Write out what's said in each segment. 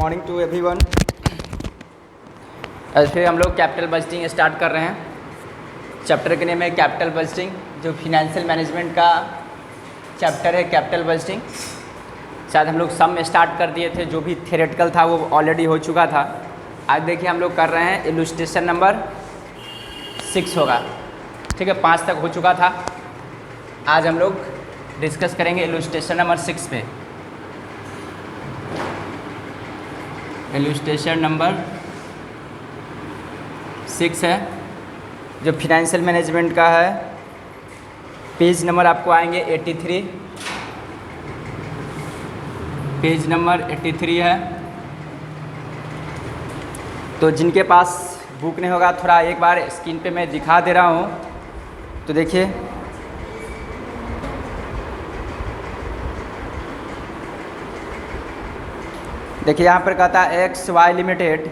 Morning to everyone. ऐसे हम लोग कैपिटल बजटिंग स्टार्ट कर रहे हैं। चैप्टर के नेम है कैपिटल बजटिंग, जो फिनेंशियल मैनेजमेंट का चैप्टर है कैपिटल बजटिंग। शायद हम लोग सम स्टार्ट कर दिए थे, जो भी थियोरेटिकल था वो ऑलरेडी हो चुका था। आज देखिए हम लोग कर रहे हैं इलस्ट्रेशन नंबर 6 होगा, ठीक है। 5 तक हो चुका था। आज हम लोग डिस्कस करेंगे इलस्ट्रेशन नंबर 6 पे। इलस्ट्रेशन नंबर 6 है, जो फिनेंशियल मैनेजमेंट का है। पेज नंबर आपको आएंगे 83, पेज नंबर 83 है। तो जिनके पास बुक नहीं होगा, थोड़ा एक बार स्क्रीन पे मैं दिखा दे रहा हूँ। तो देखिए यहाँ पर कहता है एक्स वाई लिमिटेड।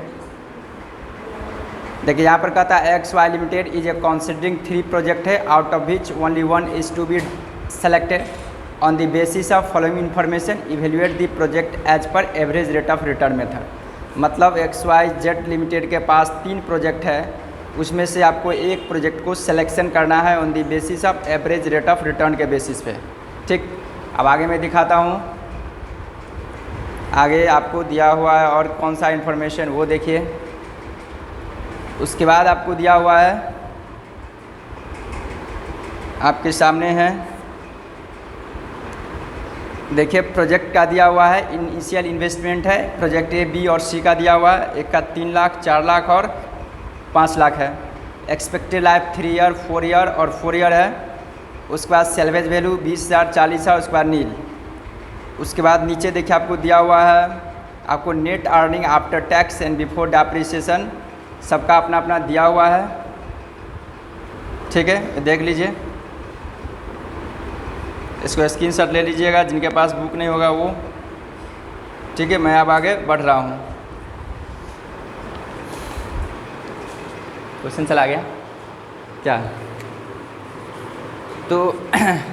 देखिए यहाँ पर कहता है X Y limited is a considering 3 project है, out of which only 1 is to be selected on the basis of following information, evaluate the project as per average rate of return method. मतलब X Y Z limited के पास 3 project है, उसमें से आपको एक project को सिलेक्शन करना है on the basis of average rate of return के बेसिस पे, ठीक। अब आगे मैं दिखाता हूँ। आगे आपको दिया हुआ है और कौन सा इन्फॉर्मेशन वो देखिए। उसके बाद आपको दिया हुआ है, आपके सामने है, देखिए प्रोजेक्ट का दिया हुआ है। इनिशियल इन्वेस्टमेंट है, प्रोजेक्ट ए बी और सी का दिया हुआ है। एक का 3 लाख, 4 लाख और 5 लाख है। एक्सपेक्टेड लाइफ 3 ईयर, 4 ईयर और 4 ईयर है। उसके बाद सेल्वेज वैल्यू 20,000, 40,000, उसके बाद नील। उसके बाद नीचे देखिए आपको दिया हुआ है, आपको net earning after tax and before depreciation, सबका अपना अपना दिया हुआ है, ठीक है। देख लीजिए, इसको स्क्रीनशॉट ले लीजिएगा जिनके पास बुक नहीं होगा वो, ठीक है। मैं अब आगे बढ़ रहा हूँ। क्वेश्चन चला गया क्या? तो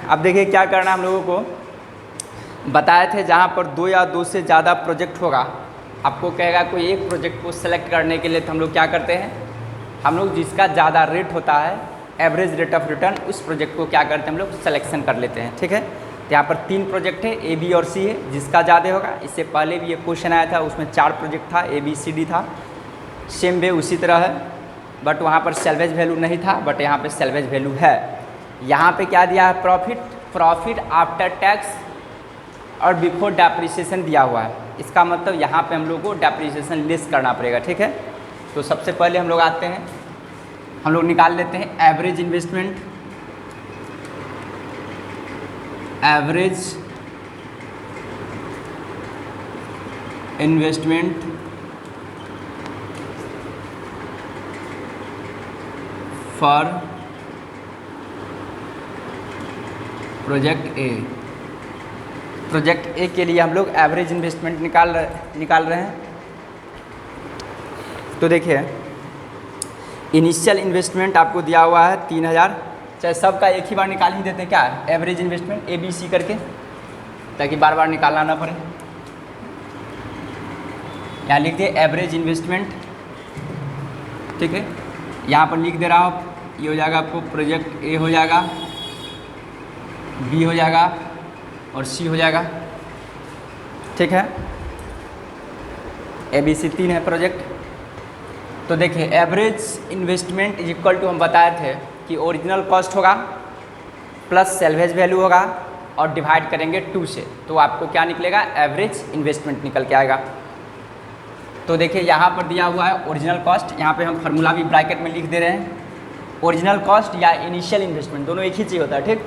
अब देखिए क्या करना हम लोगों को बताए थे। जहाँ पर 2 या 2 से ज़्यादा प्रोजेक्ट होगा, आपको कहेगा कोई एक प्रोजेक्ट को सेलेक्ट करने के लिए, तो हम लोग क्या करते हैं, हम लोग जिसका ज़्यादा रेट होता है, एवरेज रेट ऑफ रिटर्न, उस प्रोजेक्ट को क्या करते हैं हम लोग सिलेक्शन कर लेते हैं, ठीक है। तो यहाँ पर 3 प्रोजेक्ट है, ए बी और सी है, जिसका ज़्यादा होगा। इससे पहले भी ये क्वेश्चन आया था, उसमें 4 प्रोजेक्ट था, ए बी सी डी था। सेम वे उसी तरह है, बट वहाँ पर सेल्वेज वैल्यू नहीं था, बट यहाँ पर सेल्वेज वैल्यू है। यहाँ पर क्या दिया है, प्रॉफिट आफ्टर टैक्स और बिफोर डेप्रिसिएशन दिया हुआ है। इसका मतलब यहाँ पे हम लोग को डेप्रिसिएशन लेस करना पड़ेगा, ठीक है। तो सबसे पहले हम लोग आते हैं, हम लोग निकाल लेते हैं average investment. Average investment for project A. Project A के लिए हम लोग एवरेज इन्वेस्टमेंट निकाल रहे हैं। तो देखिए इनिशियल इन्वेस्टमेंट आपको दिया हुआ है 3,000। चाहे सबका एक ही बार निकाल ही देते हैं क्या, average investment A B C करके, ताकि बार बार निकालना ना पड़े। यहाँ लिख दिए एवरेज इन्वेस्टमेंट, ठीक है। यहाँ पर लिख दे रहा हूँ, ये हो जाएगा आपको प्रोजेक्ट ए हो जाएगा, बी हो जाएगा और सी हो जाएगा, ठीक है। ए बी सी 3 है प्रोजेक्ट। तो देखिए average investment is equal to, हम बताए थे कि ओरिजिनल कॉस्ट होगा प्लस सेल्वेज वैल्यू होगा और डिवाइड करेंगे 2 से, तो आपको क्या निकलेगा, एवरेज इन्वेस्टमेंट निकल के आएगा। तो देखिए यहाँ पर दिया हुआ है ओरिजिनल कॉस्ट, यहाँ पे हम फार्मूला भी ब्रैकेट में लिख दे रहे हैं। ओरिजिनल कॉस्ट या इनिशियल इन्वेस्टमेंट दोनों एक ही चीज़ होता है, ठीक।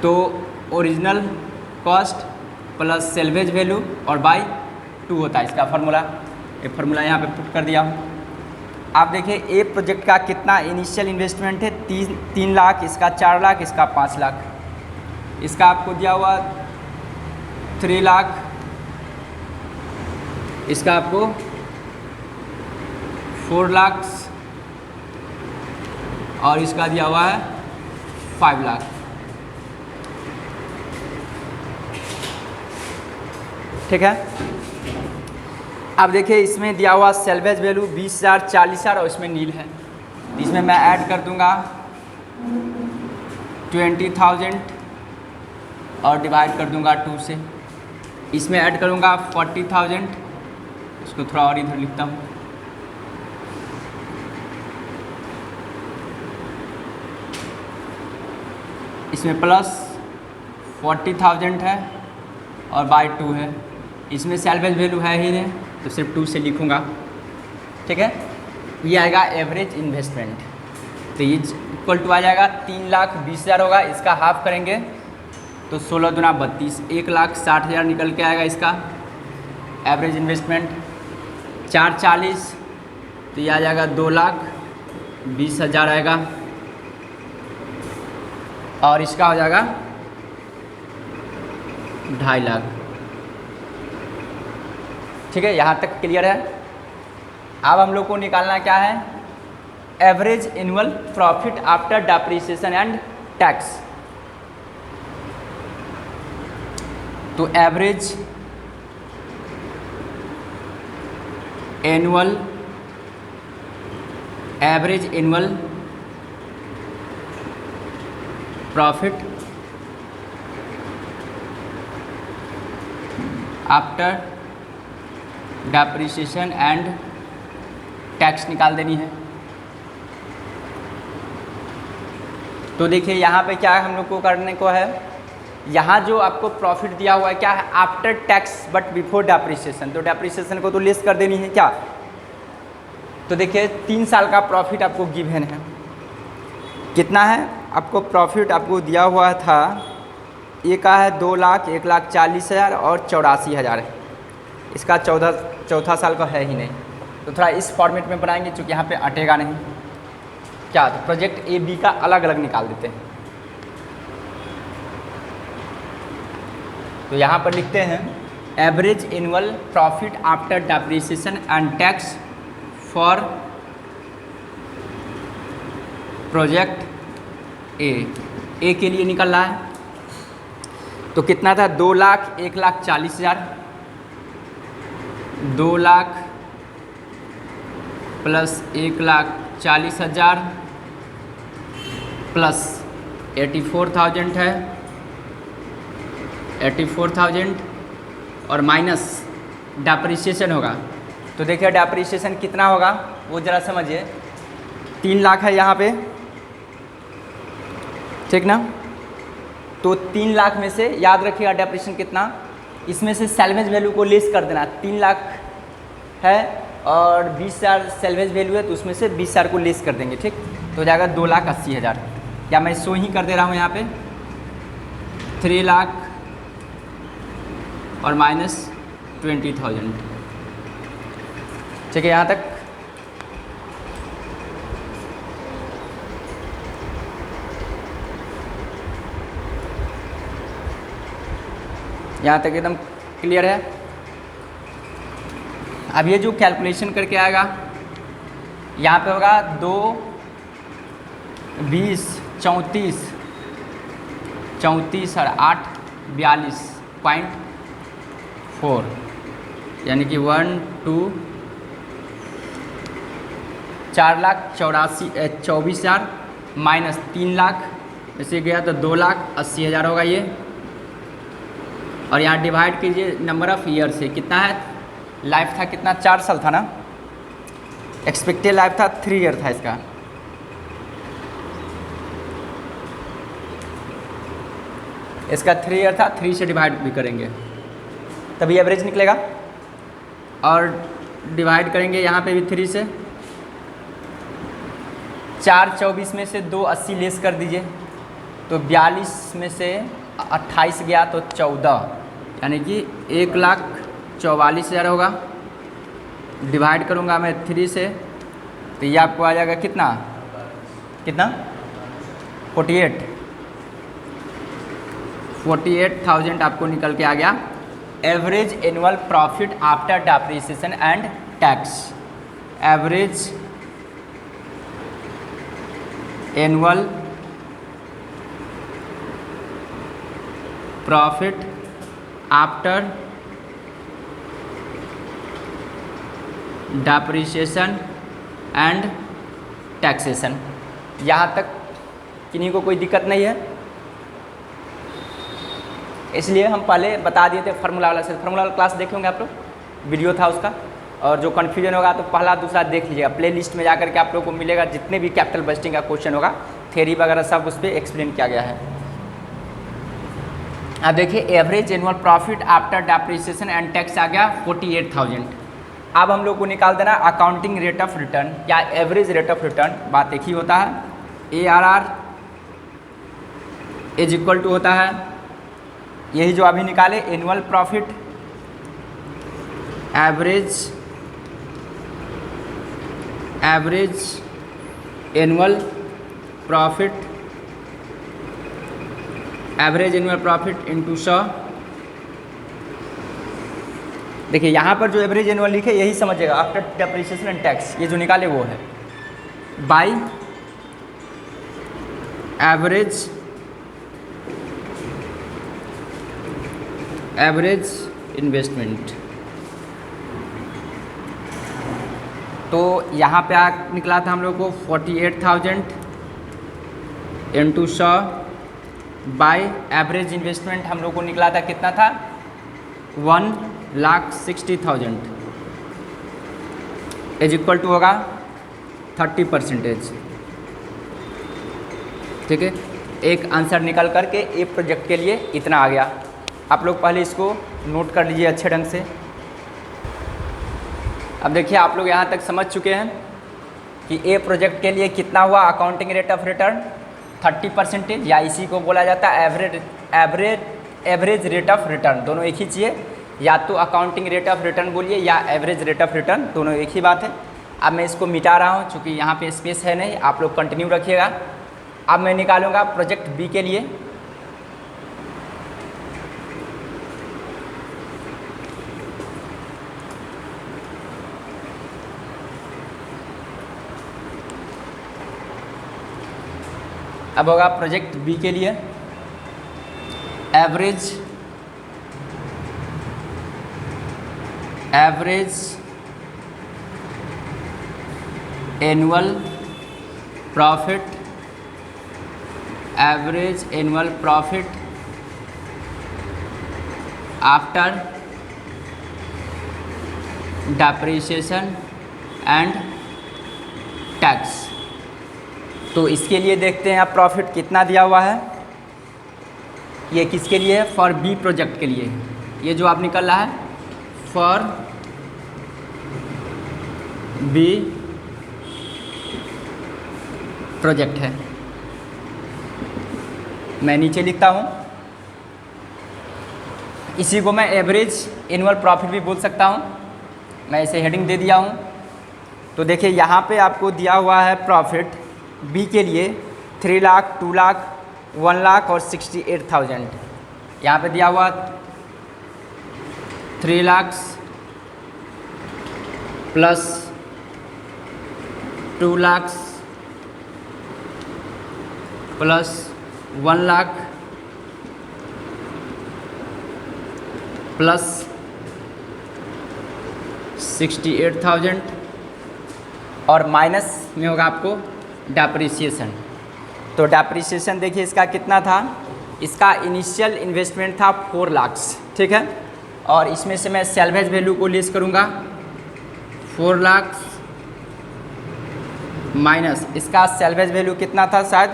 तो original cost plus salvage value और बाई 2 होता है इसका फार्मूला। ये फार्मूला यहाँ पे पुट कर दिया हूँ। आप देखिए ए प्रोजेक्ट का कितना इनिशियल इन्वेस्टमेंट है, 3 लाख, इसका 4 लाख, इसका 5 लाख। इसका आपको दिया हुआ 3 लाख, इसका आपको 4 लाख और इसका दिया हुआ है 5 लाख। ठीक है। अब देखिए इसमें दिया हुआ सेल्वेज वैल्यू 20,000, 40,000 और इसमें नील है। इसमें मैं ऐड कर दूंगा 20,000 और डिवाइड कर दूंगा 2 से। इसमें ऐड करूंगा 40,000, इसको थोड़ा और इधर लिखता हूँ। इसमें प्लस 40,000 है और बाय 2 है। इसमें सेल्वेज वैल्यू है ही नहीं तो सिर्फ 2 से लिखूँगा, ठीक है। ये आएगा एवरेज इन्वेस्टमेंट, तो ये इक्वल टू आ जाएगा 3,20,000 होगा। इसका हाफ करेंगे तो 16 दूना 32, 1,60,000 निकल के आएगा इसका एवरेज इन्वेस्टमेंट। 4,40 तो ये आ जाएगा 2,20,000 आएगा और इसका हो जाएगा 2.5 लाख, ठीक है। यहाँ तक क्लियर है। अब हम लोग को निकालना क्या है, average annual profit after depreciation and tax. तो average annual profit after depreciation and tax निकाल देनी है। तो देखिए यहाँ पे क्या हम लोग को करने को है, यहाँ जो आपको प्रॉफिट दिया हुआ है क्या है, after tax but before depreciation. तो डेप्रिसिएशन को तो लेस कर देनी है क्या। तो देखिए 3 साल का प्रॉफिट आपको गिवन है, कितना है आपको प्रॉफिट आपको दिया हुआ था, ये का है 2,01,40,000 और 84,000 है। इसका चौथा साल का है ही नहीं, तो थोड़ा इस फॉर्मेट में बनाएंगे क्योंकि यहाँ पे अटेगा नहीं क्या। तो प्रोजेक्ट ए बी का अलग अलग निकाल देते हैं। तो यहाँ पर लिखते हैं average annual profit after depreciation and tax for project A के लिए निकल रहा है। तो कितना था, 2,01,40,000, 2 लाख प्लस 1,40,000 प्लस 84,000 है, 84,000 और माइनस डेप्रिसिएशन होगा। तो देखिए डेप्रिसिएशन कितना होगा वो ज़रा समझिए, 3 लाख है यहाँ पे, ठीक ना। तो 3 लाख में से याद रखिएगा डेप्रिसिएशन कितना, इसमें से सेल्वेज वैल्यू को लेस कर देना। 3 लाख है और 20,000 सेल्वेज वैल्यू है तो उसमें से 20,000 को लेस कर देंगे, ठीक। तो हो जाएगा 2,80,000। या मैं सो ही कर दे रहा हूँ यहाँ पे, 3 लाख और माइनस 20,000, ठीक है। यहाँ तक एकदम क्लियर है। अब ये जो कैलकुलेशन करके आएगा यहाँ पे होगा 2, 20, 34 और 8, 42.4 यानी कि 4,24,000 माइनस 3 लाख ऐसे गया तो 2,80,000 होगा ये। और यहाँ डिवाइड कीजिए नंबर ऑफ़ ईयर से, कितना है लाइफ था, कितना 4 साल था ना, एक्सपेक्टेड लाइफ था 3 ईयर था इसका। इसका 3 ईयर था, 3 से डिवाइड भी करेंगे तभी एवरेज निकलेगा। और डिवाइड करेंगे यहाँ पे भी 3 से। 4,24 में से 2,80 लेस कर दीजिए तो 42 में से 28 गया तो 14 यानी कि 1,44,000 होगा। डिवाइड करूँगा मैं 3 से तो ये आपको आ जाएगा कितना 48,000 आपको निकल के आ गया average annual profit after depreciation and tax. Average annual profit after depreciation and taxation. यहाँ तक किन्हीं को कोई दिक्कत नहीं है, इसलिए हम पहले बता दिए थे फार्मूला वाला से। फार्मूला वाला क्लास देखे होंगे आप लोग, वीडियो था उसका, और जो कन्फ्यूजन होगा तो पहला दूसरा देख लीजिएगा, प्ले लिस्ट में जाकर के आप लोग को मिलेगा, जितने भी कैपिटल बजटिंग का क्वेश्चन होगा, थ्योरी वगैरह सब उस पर एक्सप्लेन किया गया है। अब देखिए average annual profit after depreciation and tax आ गया 48,000। अब हम लोग को निकाल देना अकाउंटिंग रेट ऑफ रिटर्न या एवरेज रेट ऑफ रिटर्न, बात एक ही होता है। ARR इज इक्वल टू होता है यही जो अभी निकाले, annual profit average annual profit into 100। देखिए यहाँ पर जो एवरेज एनुअल लिखे यही समझिएगा, आफ्टर डेप्रिसिएशन एंड टैक्स, ये जो निकाले वो है बाई एवरेज इन्वेस्टमेंट। तो यहाँ पे निकला था हम लोग को 48,000 इंटू 100 बाई एवरेज इन्वेस्टमेंट हम लोग को निकला था, कितना था 1,60,000 इज इक्वल टू होगा 30%। ठीक है, एक आंसर निकल करके एक प्रोजेक्ट के लिए इतना आ गया। आप लोग पहले इसको नोट कर लीजिए अच्छे ढंग से। अब देखिए आप लोग यहाँ तक समझ चुके हैं कि ए प्रोजेक्ट के लिए कितना हुआ अकाउंटिंग रेट ऑफ रिटर्न 30%, या इसी को बोला जाता है एवरेज रेट ऑफ रिटर्न। दोनों एक ही चीज़ है, या तो अकाउंटिंग रेट ऑफ रिटर्न बोलिए या एवरेज रेट ऑफ रिटर्न, दोनों एक ही बात है। अब मैं इसको मिटा रहा हूँ चूँकि यहाँ पे स्पेस है नहीं, आप लोग कंटिन्यू रखिएगा। अब मैं निकालूंगा प्रोजेक्ट बी के लिए। अब होगा प्रोजेक्ट बी के लिए average annual profit after depreciation and tax. तो इसके लिए देखते हैं आप प्रॉफिट कितना दिया हुआ है। ये किसके लिए है, फॉर बी प्रोजेक्ट के लिए। ये जो आप निकल रहा है फॉर बी प्रोजेक्ट है। मैं नीचे लिखता हूँ, इसी को मैं एवरेज एनुअल प्रॉफिट भी बोल सकता हूँ, मैं इसे हेडिंग दे दिया हूँ। तो देखिए यहाँ पे आपको दिया हुआ है प्रॉफिट बी के लिए 3 लाख, 2 लाख, 1 लाख और 68,000। यहाँ पे दिया हुआ 3 lakh plus 2 lakh plus 1 lakh plus 68,000 और माइनस में होगा आपको डेप्रिसिएशन। तो डेप्रिसिएशन देखिए इसका कितना था, इसका इनिशियल इन्वेस्टमेंट था 4 लाख, ठीक है। और इसमें से मैं सैल्वेज वैल्यू को लेस करूँगा 4 लाख माइनस इसका सैल्वेज वैल्यू कितना था, शायद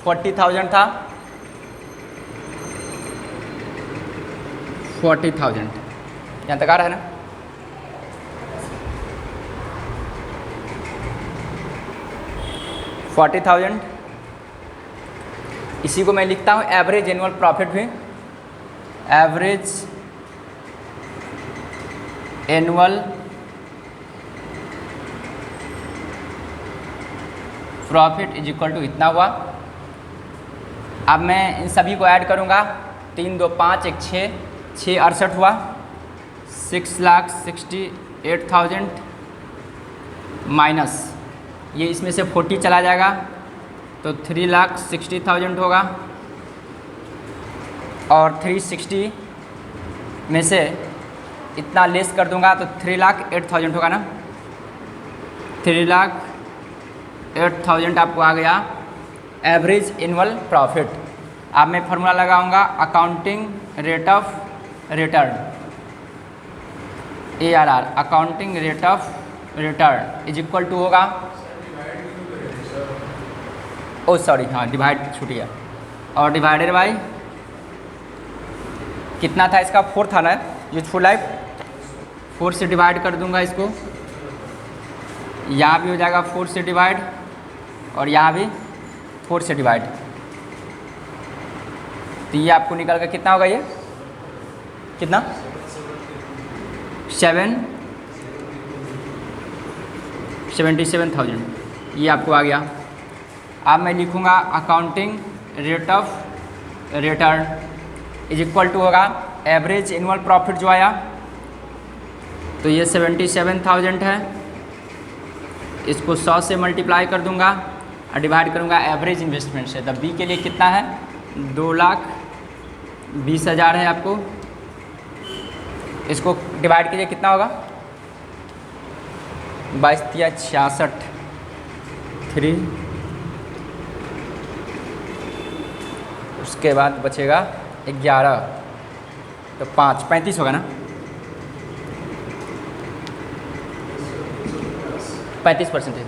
40,000 था, 40,000 यहाँ तक आ रहा है ना। $40,000 इसी को मैं लिखता हूँ एवरेज एनुअल प्रॉफिट भी, average annual profit is equal to इतना हुआ। अब मैं इन सभी को ऐड करूँगा, 3 2 5 1 6 6 68 हुआ, 6,68,000 माइनस ये इसमें से 40 चला जाएगा तो 3,60,000 होगा, और 360 में से इतना लेस कर दूंगा तो 3,08,000 होगा ना। 3,08,000 आपको आ गया एवरेज एनुअल प्रॉफिट। अब मैं फार्मूला लगाऊंगा accounting rate of return, ARR, accounting rate of return is equal to होगा, ओ सॉरी हाँ डिवाइड छूटिए, और डिवाइडेड बाय कितना था इसका 4 था ना यूजफुल लाइफ, 4 से डिवाइड कर दूंगा इसको, यहाँ भी हो जाएगा 4 से डिवाइड और यहाँ भी 4 से डिवाइड, तो ये आपको निकल कर कितना होगा, ये कितना 77,000 ये आपको आ गया। अब मैं लिखूँगा accounting rate of return is equal to होगा एवरेज एनुअल प्रॉफिट जो आया, तो ये 77,000 है, इसको 100 से मल्टीप्लाई कर दूंगा और डिवाइड करूंगा एवरेज इन्वेस्टमेंट से। तब बी के लिए कितना है 2,20,000 है आपको, इसको डिवाइड कीजिए कितना होगा 22×66 3, उसके बाद बचेगा 11, तो 5 35 होगा ना, 35%।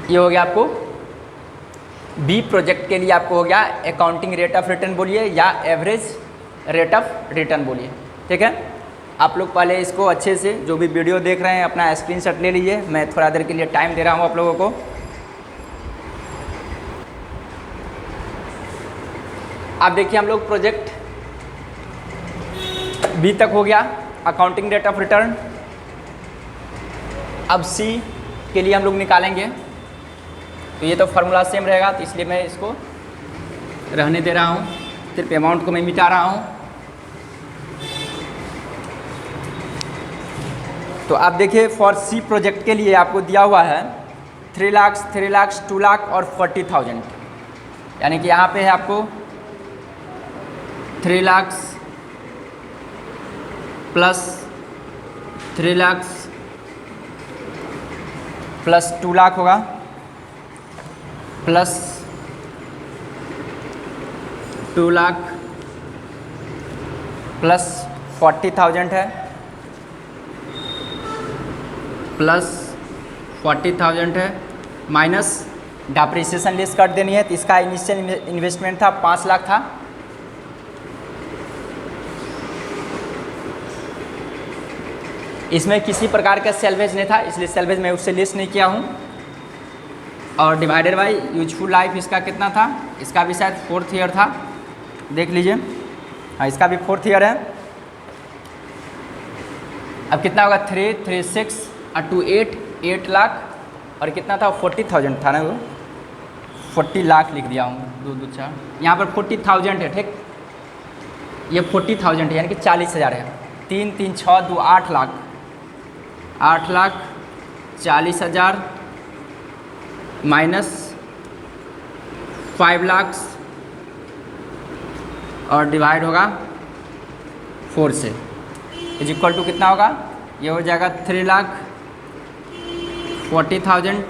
ये हो गया आपको बी प्रोजेक्ट के लिए, आपको हो गया अकाउंटिंग रेट ऑफ रिटर्न बोलिए या एवरेज रेट ऑफ रिटर्न बोलिए, ठीक है। आप लोग पहले इसको अच्छे से जो भी वीडियो देख रहे हैं अपना स्क्रीनशॉट ले लीजिए, मैं थोड़ा देर के लिए टाइम दे रहा हूँ आप लोगों को। आप देखिए हम लोग प्रोजेक्ट बी तक हो गया अकाउंटिंग रेट ऑफ रिटर्न। अब सी के लिए हम लोग निकालेंगे, तो ये तो फार्मूला सेम रहेगा, तो इसलिए मैं इसको रहने दे रहा हूँ, सिर्फ अमाउंट को मैं मिटा रहा हूँ। तो आप देखिए फॉर सी प्रोजेक्ट के लिए आपको दिया हुआ है 3 लाख, 3 लाख, 2 लाख और 40,000, यानी कि यहाँ पे है आपको 3 लाख प्लस 3 लाख प्लस 2 लाख होगा प्लस 2 लाख प्लस 40,000 है प्लस 40,000 है माइनस डेप्रिसिएशन लिस्ट कर देनी है। तो इसका इनिशियल इन्वेस्टमेंट था 5 लाख था, इसमें किसी प्रकार का सेल्वेज नहीं था, इसलिए सेल्वेज मैं उससे लिस्ट नहीं किया हूँ। और डिवाइडेड बाय यूजफुल लाइफ इसका कितना था, इसका भी शायद 4th ईयर था, देख लीजिए, हाँ इसका भी 4th ईयर है। अब कितना होगा 3, 3, 6 और 2, 8 लाख, और कितना था 40,000 था ना, वो 40 लाख लिख दिया हूँ, 2, 2, 4, यहाँ पर 40,000 है, ठीक, ये 40,000 है यानी कि 40,000 है, 3, 3, 6, 2, 8 लाख, 8 लाख 40,000 माइनस 5 लाख और डिवाइड होगा 4 से, इज इक्वल टू कितना होगा, ये हो जाएगा 3,40,000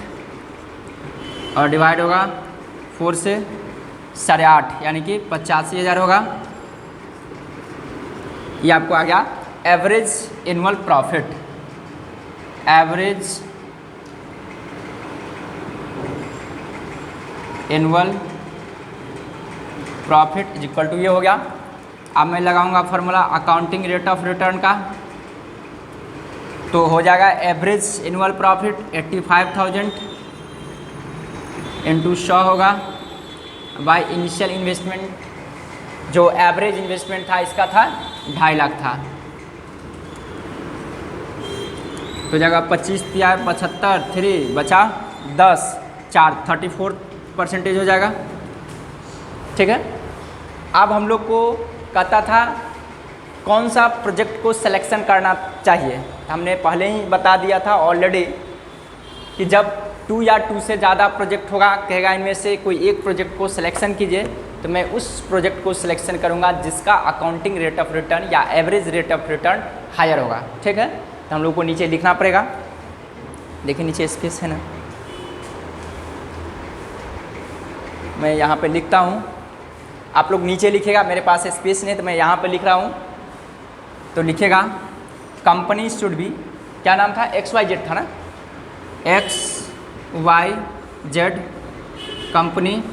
और डिवाइड होगा 4 से 8.5 यानी कि 85,000 होगा। ये आपको आ गया average annual profit, average annual profit is equal to ये हो गया। अब मैं लगाऊंगा formula accounting rate of return का, तो हो जाएगा एवरेज एनुअल प्रॉफिट 85,000 इंटू 100 होगा बाय इनिशियल इन्वेस्टमेंट, जो एवरेज इन्वेस्टमेंट था इसका था 2.5 लाख था, तो जाएगा 25, 75, 3 बचा 10, 4 34% हो जाएगा, ठीक है। अब हम लोग को कहता था कौन सा प्रोजेक्ट को सिलेक्शन करना चाहिए, हमने पहले ही बता दिया था ऑलरेडी कि जब 2 या 2 से ज़्यादा प्रोजेक्ट होगा, कहेगा इनमें से कोई एक प्रोजेक्ट को सिलेक्शन कीजिए, तो मैं उस प्रोजेक्ट को सिलेक्शन करूंगा जिसका अकाउंटिंग रेट ऑफ रिटर्न या average rate of return higher होगा, ठीक है। तो हम लोग को नीचे लिखना पड़ेगा देखिए नीचे स्पेस है ना, मैं यहाँ पे लिखता हूँ, आप लोग नीचे लिखेगा, मेरे पास स्पेस नहीं तो मैं यहाँ पे लिख रहा हूँ। तो लिखेगा कंपनी शुड बी, क्या नाम था, XYZ था ना, XYZ company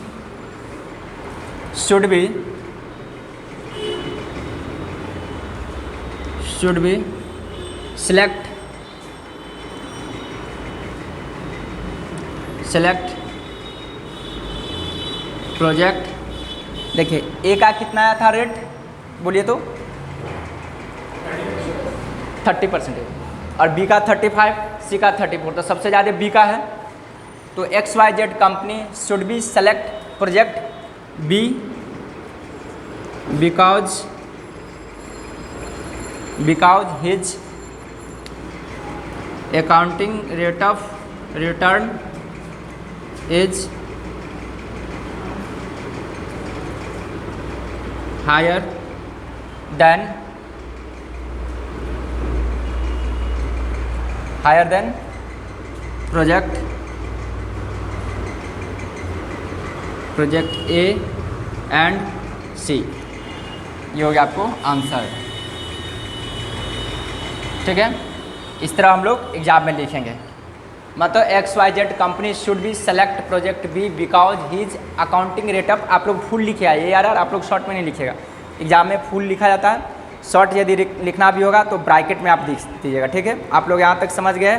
should B select project. देखिए ए का कितना आया था रेट, बोलिए तो 30% और बी का 35, सी का 34, तो सबसे ज़्यादा बी का है। तो XYZ company should be select project B because his accounting rate of return is higher than project A and C। ये हो गया आपको आंसर। ठीक है, इस तरह हम लोग एग्जाम में लिखेंगे। मतलब XYZ company should be select project B because his accounting rate of, आप लोग फुल लिखे आइए यार, आप लोग शॉर्ट में नहीं लिखेगा, एग्जाम में फुल लिखा जाता है। शॉर्ट यदि लिखना भी होगा तो ब्रैकेट में आप लिख दीजिएगा। ठीक है, आप लोग यहाँ तक समझ गए।